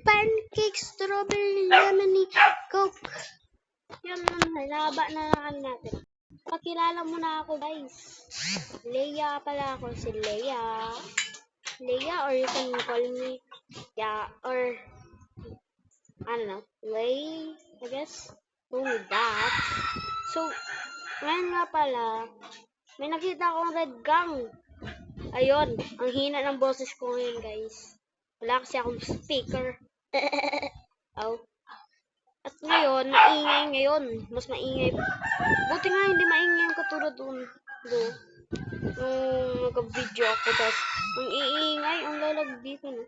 Pancakes, strawberry, lemony, coke. Yan, haba na natin. Pakilala muna ako, guys. Leia pala ako, si Leia. Leia, or you can call me, or, I don't know, Lay, I guess. That. So, ngayon nga pala, may nakita akong red gang. Ayun, ang hina ng boses ko ngayon, guys. Wala kasi akong speaker. Oh. At ngayon, maingay ngayon. Mas maingay. Buti nga hindi maingay yung katulad doon. Nung nag-video ako, tapos ang iingay, ang lalagbi ko, no?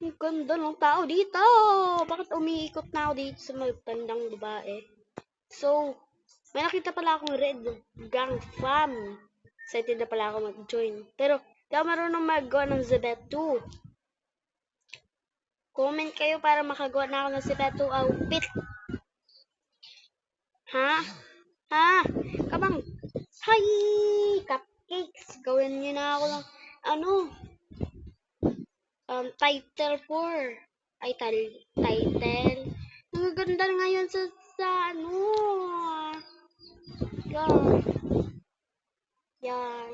Ang ganda ng tao dito! Bakit umiikot na ako dito sa magtandang babae? So, may nakita pala akong red gang fam. Excited na pala ako mag-join. Pero, di ako marunong magawa ng Zebetu. Comment kayo para makagawa na ako ng Zebetu outfit. Ha? Kabang! Hi! Cupcakes! Gawin nyo na ako ng, title 4. Ay, title. Ang ganda ngayon sa Yan.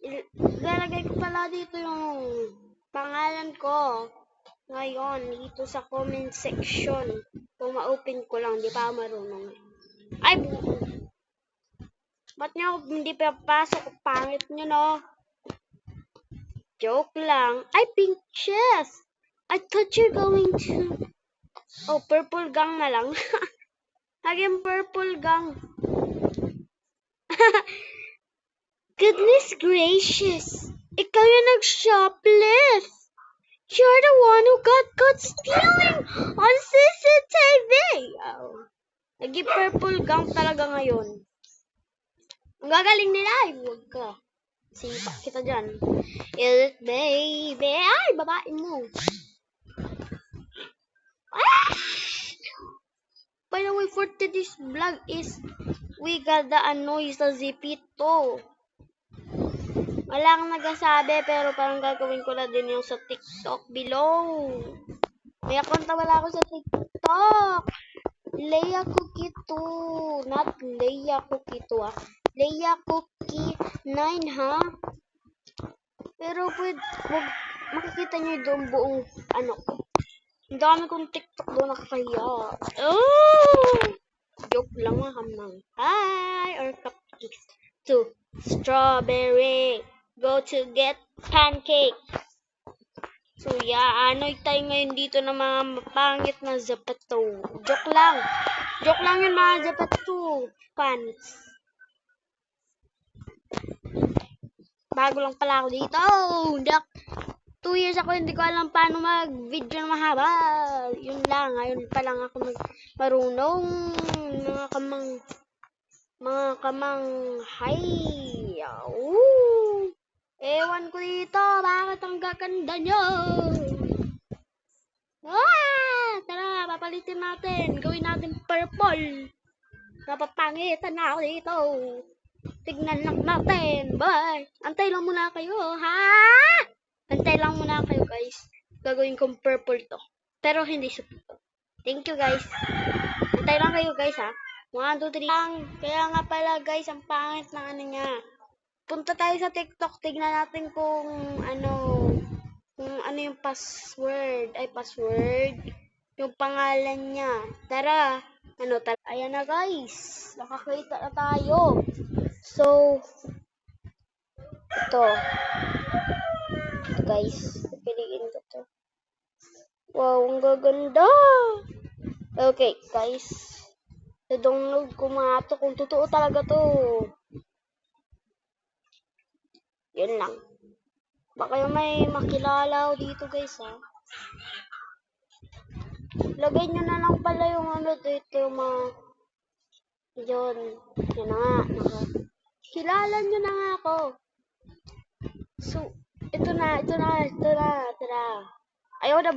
Ilalagay ko pala dito yung pangalan ko ngayon dito sa comment section. Kung ma-open ko lang, di pa ako marunong. Ay, ba't nyo hindi papasok? Pangit nyo, no? Joke lang. Ay, pink chest! I thought you're going to... Oh, purple gang na lang. Again, purple gang. Goodness gracious! Ikaw yung nag-shoplift! You're the one who got caught stealing on CCTV! Oh. Nag-purple gang talaga ngayon. Ang gagaling nila ay huwag ka. Sipak kita dyan. It baby. Ay, babae mo. Ah! By the way, for today's vlog is we got the noise sa Zipito. Wala kang nagsasabi pero parang gagawin ko na din yung sa TikTok below. May account na wala ako sa TikTok. Leia Cookie 2. Not Leia Cookie 2 ah. Leia Cookie 9 ha. Pero pwede, makikita nyo doon buong ko. Ang dami kong TikTok doon nakakaya. Oh! Joke lang hamang. Hi! Or cupcakes. 2. Strawberry. Go to get pancake. So yeah, tayo ngayon dito ng mga mapangit na Zebetu. Joke lang. Joke lang yun mga Zebetu fans. Bago lang pala ako dito. 2 years ako, hindi ko alam paano mag-video na mahaba. Yun lang, ngayon pa lang ako marunong. Mga kamang hi. Ewan ko dito, bakit ang gaganda nyo? Tara, papalitin natin. Gawin natin purple. Napapangitan na ako dito. Tignan lang natin. Bye. Antay lang muna kayo, ha? Antay lang muna kayo, guys. Gagawin kong purple to. Pero hindi siya to. Thank you, guys. Antay lang kayo, guys, ha? 1, 2, 3. Kaya nga pala, guys, ang pangit ng niya. Punta tayo sa TikTok. Tignan natin kung yung password. Ay, password. Yung pangalan niya. Tara. Ayan na, guys. Nakakita na tayo. So, ito guys, piliin ko to. Wow, ang gaganda. Okay, guys. I-download ko mga to kung totoo talaga to. Yun lang. Baka yung may makilala dito, guys, ha. Lagay nyo na lang pala yung dito, yung mga yun. Yan na nga. Kilala nyo na nga ako. So, ito na. Ayaw na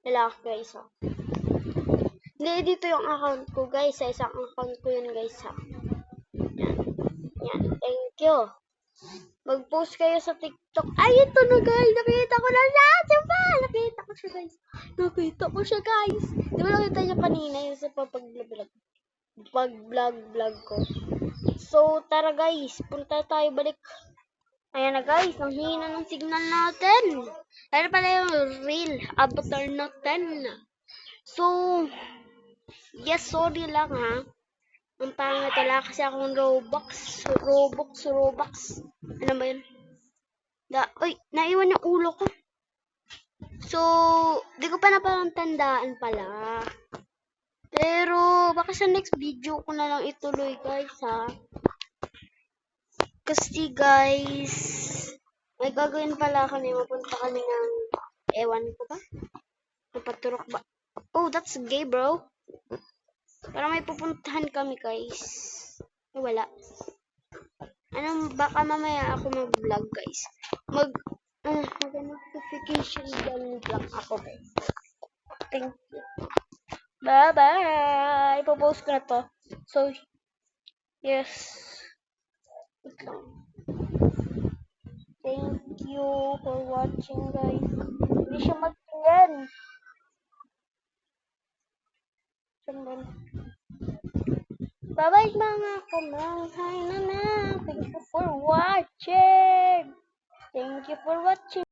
lalaki, guys, ha. Hindi, dito yung account ko, guys. Sa isang account ko yun, guys, ha. Yan. Thank you. Mag-post kayo sa TikTok. Ay, ito na guys. Nakita ko na siya. Diba? Nakita ko siya guys. Nakita ko siya guys. Di ba nakita niyo kanina yung sa pag-vlog ko. So, tara guys. Punta tayo balik. Ayan na guys. Ang hina ng signal natin. Ano pala yung real avatar natin. So, yes, sorry lang ha. Ang pangit wala kasi akong Robux. Ano ba yun? Uy, naiwan yung ulo ko. So, di ko pa napatandaan pala. Pero, baka sa next video ko na lang ituloy guys ha. Kasi guys, may gagawin pala kami. Mapunta kami ng, ewan ko ba? Napaturok ba? Oh, that's gay bro. Parang may pupuntahan kami guys. Wala. Baka mamaya ako mag-vlog guys. Mag-notification bell lang ako guys. Thank you. Bye-bye! Ipopost ko na to. So, yes. Thank you for watching guys. Hindi siya mag-trend. Bye-bye mga kamanghay na. Thank you for watching. Thank you for watching.